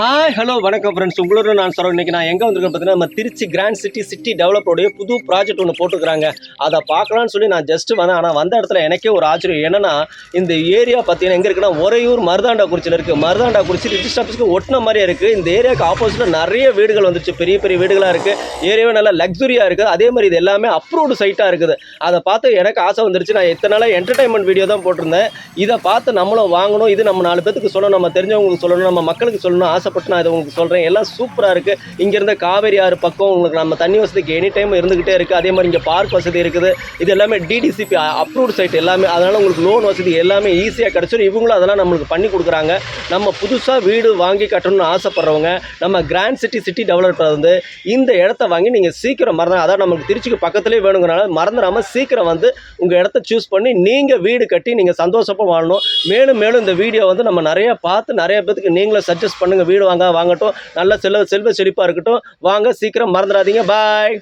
Hi hello வணக்கம் friends. உங்களோட நான் சொல்கிறேன். இன்றைக்கி நான் எங்கே வந்திருக்கேன் பார்த்தீங்கன்னா, நம்ம திருச்சி கிராண்ட் சிட்டி டெவலப்போடைய புது ப்ராஜெக்ட் ஒன்று போட்டுக்கிறாங்க. அதை பார்க்கலான்னு சொல்லி நான் ஜஸ்ட்டு வந்தேன். ஆனால் வந்த இடத்துல எனக்கே ஒரு ஆச்சரியம். என்னென்னா, இந்த ஏரியா பார்த்தீங்கன்னா எங்கே இருக்குன்னா, உறையூர் மருதாண்டாக்குறிச்சியில் இருக்குது. மருதாண்டாக்குறிச்சி ரிஜிஸ்டர் ஆஃபீஸ்க்கு ஒட்டின மாதிரியே இருக்குது. இந்த ஏரியாவுக்கு ஆப்போசிட்டில் நிறைய வீடுகள் வந்துச்சு. பெரிய பெரிய வீடுகளாக இருக்குது. ஏரியாவே நல்லா லக்ஸுரியாக இருக்குது. அதே மாதிரி இது எல்லாமே அப்ரூவ்டு சைட்டாக இருக்குது. அதை பார்த்து எனக்கு ஆசை வந்துருச்சு. நான் இத்தனை நாளாக என்டர்டைன்மெண்ட் வீடியோ தான் போட்டிருந்தேன். இதை பார்த்து நம்மளும் வாங்கணும். இது நம்ம 4 பேத்துக்கு சொல்லணும், நம்ம தெரிஞ்சவங்களுக்கு சொல்லணும், நம்ம மக்களுக்கு சொல்லணும் ஆசைப்பட்டு நான் இதை உங்களுக்கு சொல்கிறேன். எல்லாம் சூப்பராக இருக்குது. இங்கேருந்து காவேரி ஆறு பக்கம் உங்களுக்கு நம்ம தண்ணி வசதிக்கு எனி டைம் இருந்துக்கிட்டே இருக்குது. அதே மாதிரி இங்கே பார்க் வசதி இருக்குது. இது எல்லாமே டிடிசிபி அப்ரூவ்டு சைட் எல்லாமே. அதனால் உங்களுக்கு லோன் வசதி எல்லாமே ஈஸியாக கிடச்சிடும். இவங்களும் அதெல்லாம் நம்மளுக்கு பண்ணி கொடுக்குறாங்க. நம்ம புதுசாக வீடு வாங்கி கட்டணும்னு ஆசைப்பட்றவங்க நம்ம கிராண்ட் சிட்டி டெவலப்பர் வந்து இந்த இடத்த வாங்கி நீங்கள் சீக்கிரம் அதான் நமக்கு திருச்சிக்கு பக்கத்துலேயே வேணுங்கிறனால மறந்துடாமல் சீக்கிரம் வந்து உங்கள் இடத்த சூஸ் பண்ணி நீங்கள் வீடு கட்டி நீங்கள் சந்தோஷமாக வாழணும். மேலும் இந்த வீடியோ வந்து நம்ம நிறைய பார்த்து நிறைய பேத்துக்கு நீங்களும் சஜஸ்ட் பண்ணுங்கள். வீடு வாங்கட்டும், நல்ல செல்வ செழிப்பாக இருக்கட்டும். வாங்க, சீக்கிரம் மறந்துடாதீங்க. பாய்.